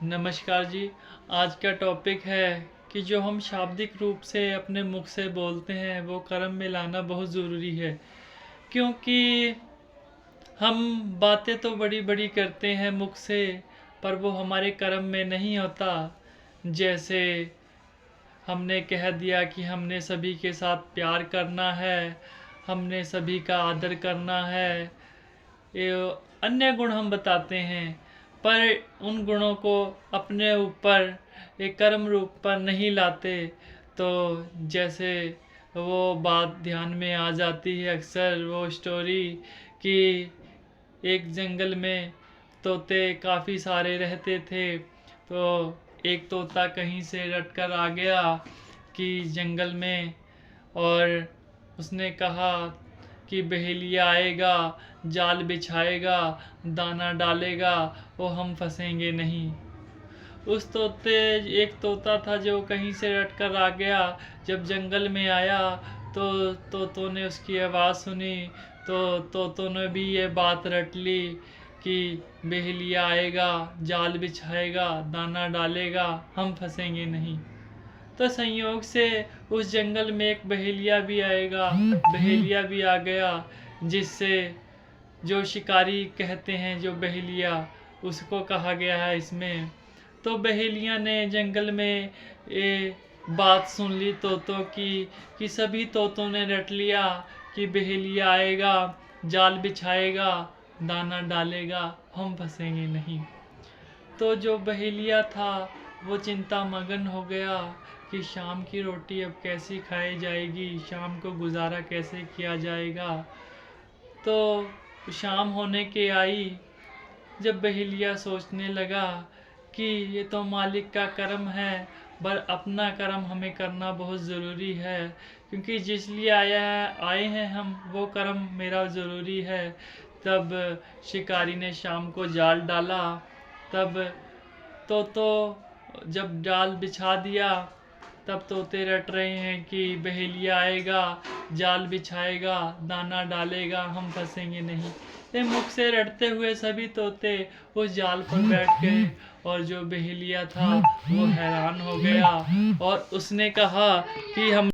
नमस्कार जी। आज का टॉपिक है कि जो हम शाब्दिक रूप से अपने मुख से बोलते हैं वो कर्म में लाना बहुत ज़रूरी है। क्योंकि हम बातें तो बड़ी बड़ी करते हैं मुख से, पर वो हमारे कर्म में नहीं होता। जैसे हमने कह दिया कि हमने सभी के साथ प्यार करना है, हमने सभी का आदर करना है, ये अन्य गुण हम बताते हैं, पर उन गुणों को अपने ऊपर एक कर्म रूप पर नहीं लाते। तो जैसे वो बात ध्यान में आ जाती है अक्सर, वो स्टोरी कि एक जंगल में तोते काफ़ी सारे रहते थे। तो एक तोता कहीं से रट कर आ गया कि जंगल में, और उसने कहा कि बहेलिया आएगा, जाल बिछाएगा, दाना डालेगा, वो हम फंसेंगे नहीं। उस तोते एक तोता था जो कहीं से रट कर आ गया। जब जंगल में आया तो तोतों ने उसकी आवाज़ सुनी, तो तोतों ने भी ये बात रट ली कि बहेलिया आएगा, जाल बिछाएगा, दाना डालेगा, हम फंसेंगे नहीं। तो संयोग से उस जंगल में एक बहेलिया भी आएगा, बहेलिया भी आ गया, जिससे जो शिकारी कहते हैं, जो बहेलिया, उसको कहा गया है इसमें। तो बहेलिया ने जंगल में ये बात सुन ली तोतों की, कि सभी तोतों ने रट लिया कि बहेलिया आएगा, जाल बिछाएगा, दाना डालेगा, हम फंसेंगे नहीं। तो जो बहेलिया था वो चिंता मगन हो गया कि शाम की रोटी अब कैसी खाई जाएगी, शाम को गुजारा कैसे किया जाएगा। तो शाम होने के आई, जब बहेलिया सोचने लगा कि ये तो मालिक का कर्म है, पर अपना कर्म हमें करना बहुत ज़रूरी है, क्योंकि जिस लिए आए हैं हम, वो कर्म मेरा ज़रूरी है। तब शिकारी ने शाम को जाल डाला। तब जब जाल बिछा दिया, तब तोते रट रहे हैं कि बहेलिया आएगा, जाल बिछाएगा, दाना डालेगा, हम फंसेंगे नहीं। ये मुख से रटते हुए सभी तोते उस जाल पर बैठ गए, और जो बहेलिया था वो हैरान हो गया, और उसने कहा कि हम,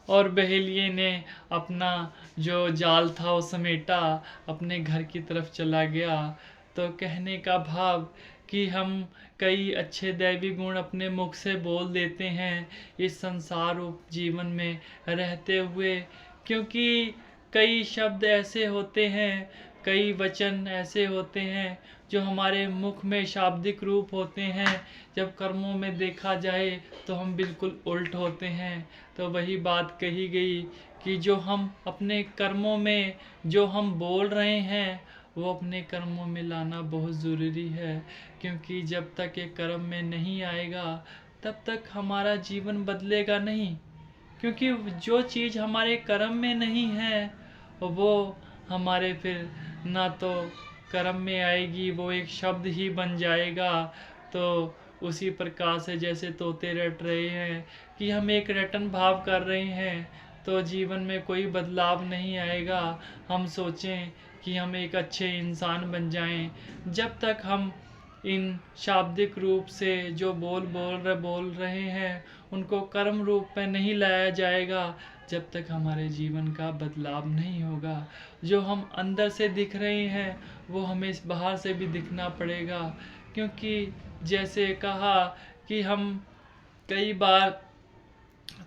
और बहेलिये ने अपना जो जाल था वो समेटा, अपने घर की तरफ चला गया। तो कहने का भाव कि हम कई अच्छे दैवी गुण अपने मुख से बोल देते हैं इस संसार रूप जीवन में रहते हुए, क्योंकि कई शब्द ऐसे होते हैं, कई वचन ऐसे होते हैं जो हमारे मुख में शाब्दिक रूप होते हैं, जब कर्मों में देखा जाए तो हम बिल्कुल उल्ट होते हैं। तो वही बात कही गई कि जो हम अपने कर्मों में, जो हम बोल रहे हैं, वो अपने कर्मों में लाना बहुत ज़रूरी है। क्योंकि जब तक ये कर्म में नहीं आएगा तब तक हमारा जीवन बदलेगा नहीं। क्योंकि जो चीज़ हमारे कर्म में नहीं है वो हमारे फिर ना तो कर्म में आएगी, वो एक शब्द ही बन जाएगा। तो उसी प्रकार से जैसे तोते रट रहे हैं कि हम एक रटन भाव कर रहे हैं, तो जीवन में कोई बदलाव नहीं आएगा। हम सोचें कि हम एक अच्छे इंसान बन जाएं, जब तक हम इन शाब्दिक रूप से जो बोल रहे हैं उनको कर्म रूप में नहीं लाया जाएगा, जब तक हमारे जीवन का बदलाव नहीं होगा। जो हम अंदर से दिख रहे हैं वो हमें बाहर से भी दिखना पड़ेगा। क्योंकि जैसे कहा कि हम कई बार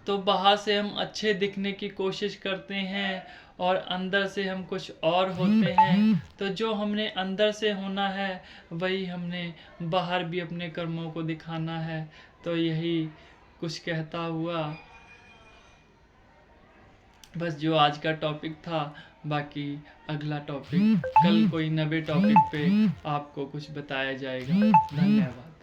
तो बाहर से हम अच्छे दिखने की कोशिश करते हैं और अंदर से हम कुछ और होते हैं। तो जो हमने अंदर से होना है वही हमने बाहर भी अपने कर्मों को दिखाना है। तो यही कुछ कहता हुआ बस जो आज का टॉपिक था। बाकी अगला टॉपिक कल कोई नए टॉपिक पे आपको कुछ बताया जाएगा। धन्यवाद।